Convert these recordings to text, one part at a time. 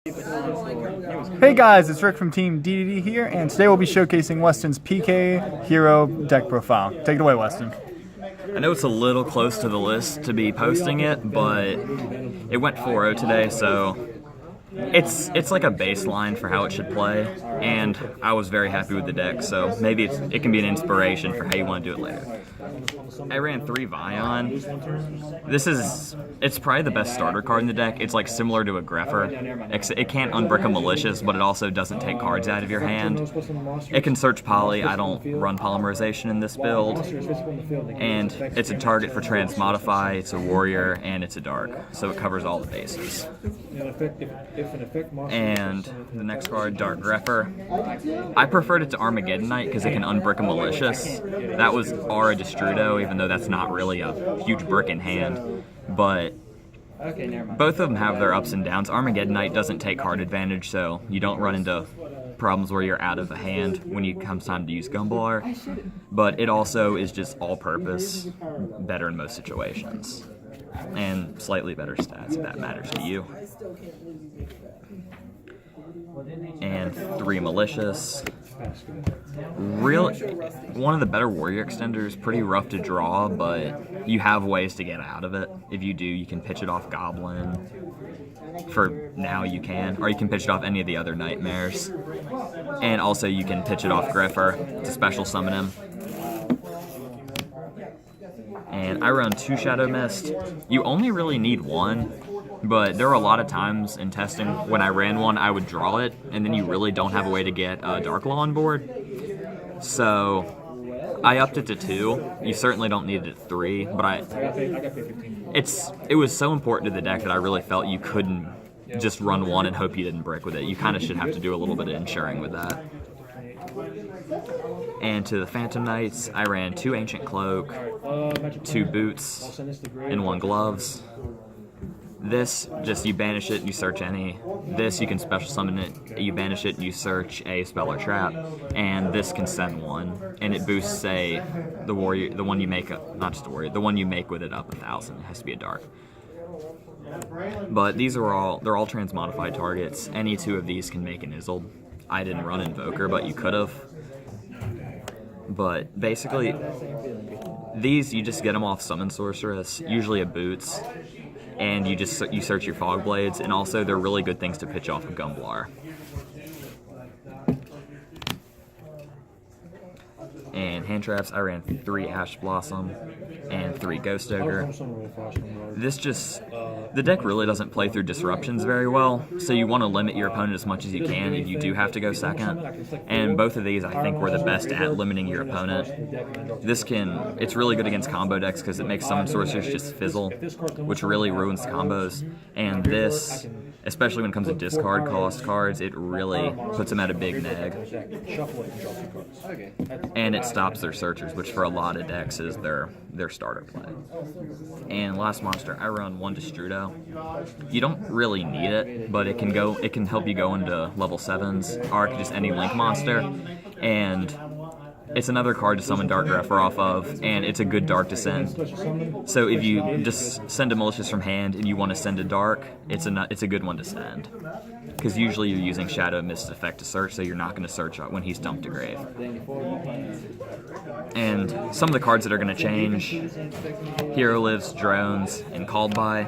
Hey guys, it's Rick from Team DDD here, and today we'll be showcasing Westin's PK Hero deck profile. Take it away, Westin. I know it's a little close to the list to be posting it, but it went 4-0 today, so it's like a baseline for how it should play, and I was very happy with the deck, so maybe it can be an inspiration for how you want to do it later. I ran 3 Vion. It's probably the best starter card in the deck. It's like similar to a Greffer. It can't unbrick a Malicious, but it also doesn't take cards out of your hand. It can search Poly. I don't run Polymerization in this build. And it's a target for Transmodify, it's a Warrior, and it's a Dark. So it covers all the bases. And the next card, Dark Greffer. I preferred it to Armageddon Knight because it can unbrick a Malicious. That was Aura Destrudo, even though that's not really a huge brick in hand. But both of them have their ups and downs. Armageddon Knight doesn't take card advantage, so you don't run into problems where you're out of a hand when it comes time to use Gumblar. But it also is just all-purpose, better in most situations. And slightly better stats, if that matters to you. And 3 Malicious. One of the better Warrior extenders, pretty rough to draw, but you have ways to get out of it. If you do, you can pitch it off Goblin. For now you can, or you can pitch it off any of the other Nightmares. And also you can pitch it off Greffer to special summon him. And I run 2 Shadow Mist. You only really need 1. But there were a lot of times in testing when I ran one, I would draw it, and then you really don't have a way to get Dark Law on board. So I upped it to 2. You certainly don't need it at 3, but it was so important to the deck that I really felt you couldn't just run 1 and hope you didn't brick with it. You kind of should have to do a little bit of ensuring with that. And to the Phantom Knights, I ran 2 Ancient Cloak, 2 Boots, and 1 Gloves. This, just you banish it and you search any. This, you can special summon it, you banish it and you search a spell or trap. And this can send 1, and it boosts, say, the warrior, the one you make, not just a warrior, the one you make with it up 1,000. It has to be a dark. But they're all transmodified targets. Any 2 of these can make an Izzled. I didn't run Invoker, but you could have. But basically, these, you just get them off Summon Sorceress, usually a Boots. And you search your Fog Blades, and also they're really good things to pitch off of Gumblar. And hand traps, I ran 3 Ash Blossom and 3 Ghost Ogre. The deck really doesn't play through disruptions very well, so you want to limit your opponent as much as you can if you do have to go second. And both of these, I think, were the best at limiting your opponent. It's really good against combo decks because it makes Summon Sorcerers just fizzle, which really ruins combos. And this, especially when it comes to discard cost cards, it really puts them at a big neg. And it stops their searchers, which for a lot of decks is their starter play. And last monster, I run 1 Destrudo. You don't really need it, but it can help you go into level 7s, or just any Link monster. And it's another card to summon Dark Greffer off of, and it's a good Dark to send. So if you just send a Malicious from hand and you want to send a Dark, it's a good one to send. Because usually you're using Shadow Mist effect to search, so you're not going to search when he's dumped to grave. And some of the cards that are going to change, Hero Lives, Drones, and Called By.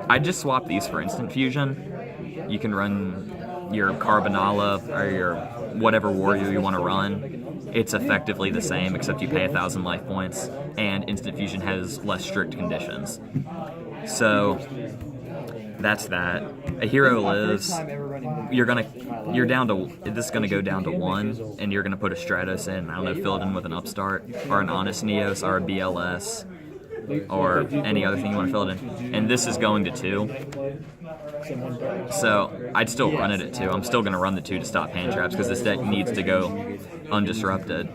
I just swapped these for Instant Fusion. You can run your Carbonala or your whatever warrior you want to run. It's effectively the same, except you pay 1,000 life points, and Instant Fusion has less strict conditions. So that's that. A Hero Lives. This is gonna go down to 1, and you're gonna put a Stratos in. I don't know, fill it in with an Upstart or an Honest Neos or a BLS or any other thing you want to fill it in. And this is going to 2. So I'd still run it at 2. I'm still gonna run the 2 to stop hand traps because this deck needs to go undisrupted.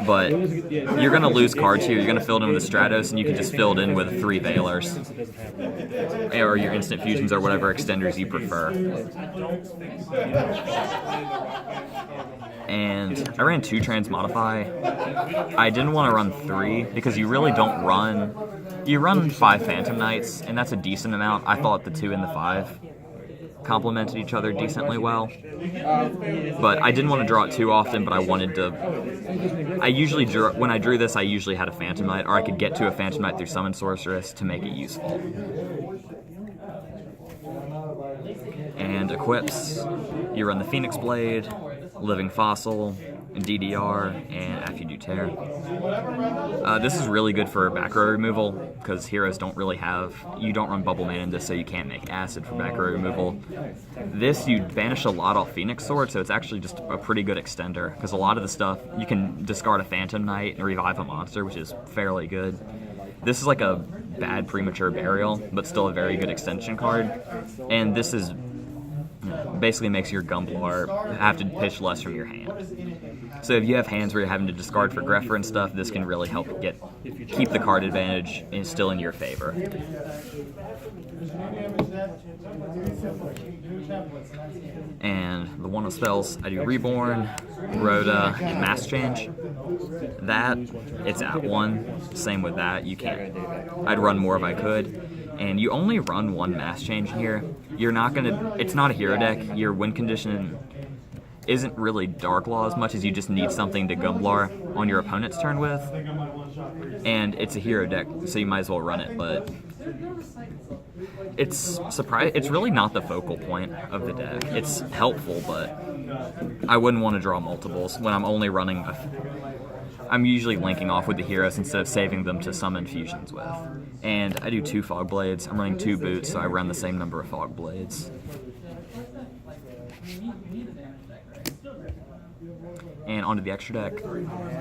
But you're going to lose cards here. You're going to fill it in with a Stratos, and you can just fill it in with 3 Veilers. Or your Instant Fusions, or whatever extenders you prefer. And I ran 2 Transmodify. I didn't want to run 3, because you really don't run... You run 5 Phantom Knights, and that's a decent amount. I thought the 2 and the 5. complemented each other decently well. But I didn't want to draw it too often, but I wanted to... I usually drew... When I drew this, I usually had a Phantom Knight, or I could get to a Phantom Knight through Summon Sorceress to make it useful. And equips, you run the Phoenix Blade, Living Fossil, DDR, and after you do Tear. This is really good for back row removal, because heroes don't really have... You don't run Bubble Man in this, so you can't make Acid for back row removal. This, you banish a lot off Phoenix Sword, so it's actually just a pretty good extender, because a lot of the stuff, you can discard a Phantom Knight and revive a monster, which is fairly good. This is like a bad Premature Burial, but still a very good extension card. And this is... basically makes your Gumblar have to pitch less from your hand. So if you have hands where you're having to discard for Grepher and stuff, this can really help keep the card advantage and still in your favor. And the one of spells, I do Reborn, Rhoda, and Mass Change. That, it's at 1. Same with that, you can't. I'd run more if I could. And you only run one Mass Change here. You're not gonna... It's not a hero deck. Your win condition isn't really Dark Law as much as you just need something to Gumblar on your opponent's turn with. And it's a hero deck, so you might as well run it, but... It's really not the focal point of the deck. It's helpful, but I wouldn't want to draw multiples when I'm only running I'm usually linking off with the heroes instead of saving them to summon fusions with. And I do 2 Fog Blades. I'm running 2 boots, so I run the same number of Fog Blades. And onto the extra deck.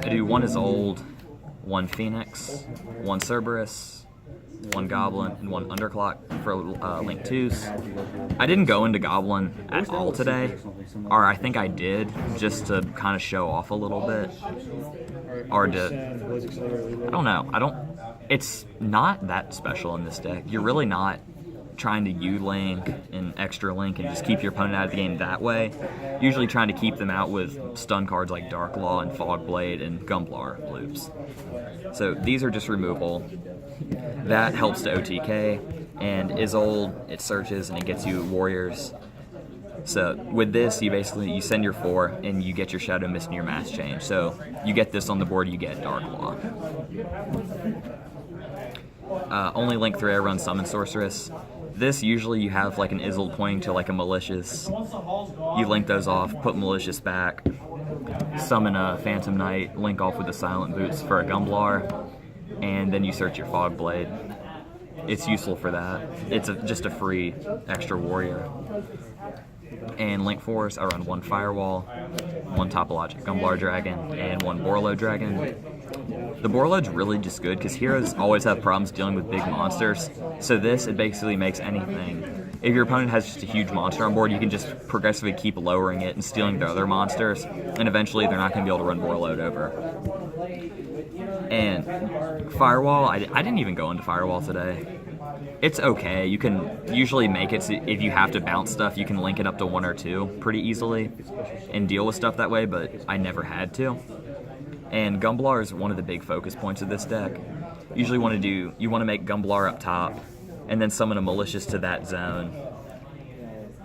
I do 1 Isolde, 1 Phoenix, 1 Cerberus, 1 Goblin, and 1 Underclock for Link 2s. I didn't go into Goblin at all today, or I think I did, just to kind of show off a little bit. Or to... I don't know. It's not that special in this deck. You're really not trying to U-Link and Extra Link and just keep your opponent out of the game that way. Usually trying to keep them out with stun cards like Dark Law and Fog Blade and Gumblar loops. So these are just removal. That helps to OTK, and Isolde, it searches and it gets you warriors. So with this, you send your 4 and you get your Shadow Mist and your Mass Change. So you get this on the board, you get Dark Law. Only Link 3 I run Summon Sorceress. This usually you have like an Isolde pointing to like a Malicious. You link those off, put Malicious back, summon a Phantom Knight, link off with the Silent Boots for a Gumblar, and then you search your Fog Blade. It's useful for that. It's just a free extra warrior. And Link Force, I run 1 Firewall, 1 Topologic Gumblar Dragon, and 1 Borlo Dragon. The Borlo's really just good because heroes always have problems dealing with big monsters. So this, it basically makes anything. If your opponent has just a huge monster on board, you can just progressively keep lowering it and stealing their other monsters, and eventually they're not going to be able to run Borlo over. And Firewall, I didn't even go into Firewall today. It's okay. You can usually make it so if you have to bounce stuff, you can link it up to 1 or 2 pretty easily and deal with stuff that way, but I never had to. And Gumblar is one of the big focus points of this deck. Usually you want to make Gumblar up top and then summon a Malicious to that zone.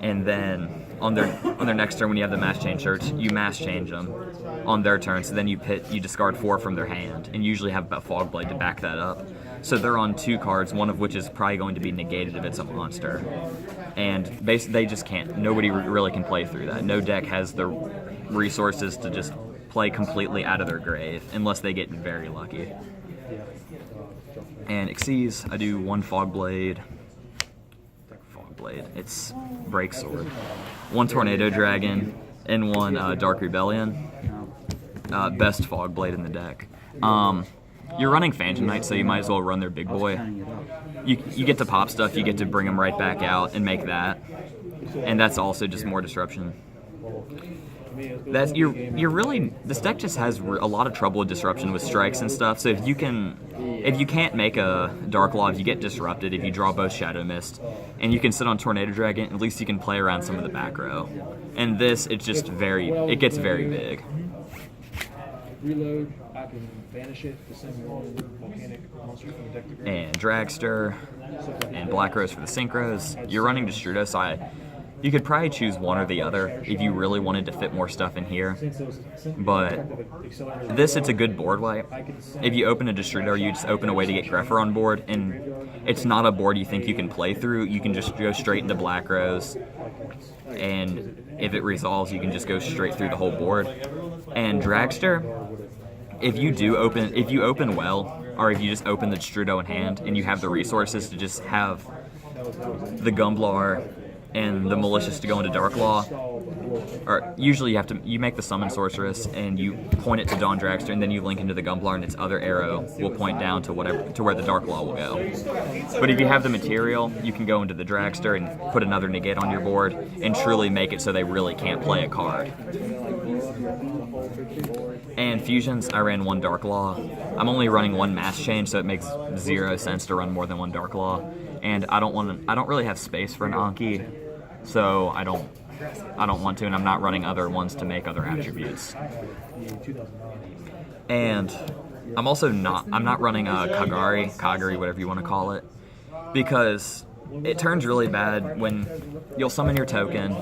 And then on their next turn when you have the Mass Change search, you Mass Change them on their turn, so then you discard 4 from their hand and usually have a Fog Blade to back that up. So they're on 2 cards, one of which is probably going to be negated if it's a monster. And basically they just can't, nobody really can play through that. No deck has the resources to just play completely out of their grave unless they get very lucky. And Xyz, I do 1 Fog Blade. It's Break Sword. 1 Tornado Dragon and 1 Dark Rebellion. Best Fog Blade in the deck. You're running Phantom Knight, so you might as well run their big boy. You get to pop stuff, you get to bring them right back out and make that. And that's also just more disruption. You're really, this deck just has a lot of trouble with disruption with strikes and stuff. So if you can't make a Dark Law, if you get disrupted, if you draw both Shadow Mist, and you can sit on Tornado Dragon, at least you can play around some of the back row. And this, it gets very big. Reload, I can banish it to send one volcanic monster from the deck to grave. And Dragster, and Black Rose for the Synchros. You're running Destrudo, so You could probably choose one or the other if you really wanted to fit more stuff in here. But this, it's a good board wipe. If you open a distributor, you just open a way to get Greffer on board, and it's not a board you think you can play through. You can just go straight into Black Rose, and if it resolves, you can just go straight through the whole board. And Dragster, if you open well, or if you just open the Strudo in hand and you have the resources to just have the Gumblar and the Malicious to go into Dark Law, or usually you make the Summon Sorceress and you point it to Dawn Dragster, and then you link into the Gumblar and its other arrow will point down to where the Dark Law will go. But if you have the material, you can go into the Dragster and put another negate on your board and truly make it so they really can't play a card. And fusions, I ran one Dark Law. I'm only running one Mass Change, so it makes 0 sense to run more than one Dark Law. And I don't really have space for an Anki, so I don't want to, and I'm not running other ones to make other attributes. And I'm not running a Kagari, whatever you want to call it, because it turns really bad when you'll summon your token,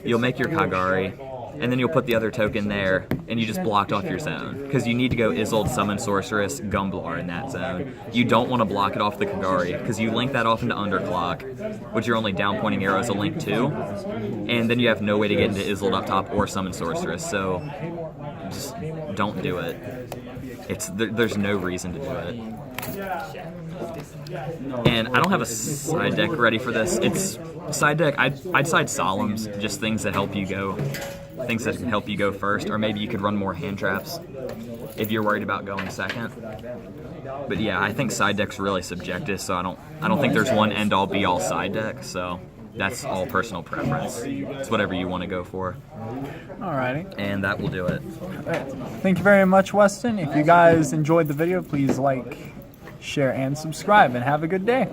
you'll make your Kagari, and then you'll put the other token there, and you just blocked off your zone. Because you need to go Isolde, Summon Sorceress, Gumblar in that zone. You don't want to block it off the Kagari, because you link that off into Underclock, which you're only down pointing arrows a link to, and then you have no way to get into Isolde up top or Summon Sorceress, so just don't do it. There's no reason to do it. And I don't have a side deck ready for this. It's side deck, I'd side Solemns, just things that help you go. Things that can help you go first, or maybe you could run more hand traps if you're worried about going second. But yeah, I think side deck's really subjective, so I don't think there's one end-all be-all side deck, so that's all personal preference. It's whatever you want to go for. Alrighty. And that will do it. Thank you very much, Westin. If you guys enjoyed the video, please like, share, and subscribe, and have a good day.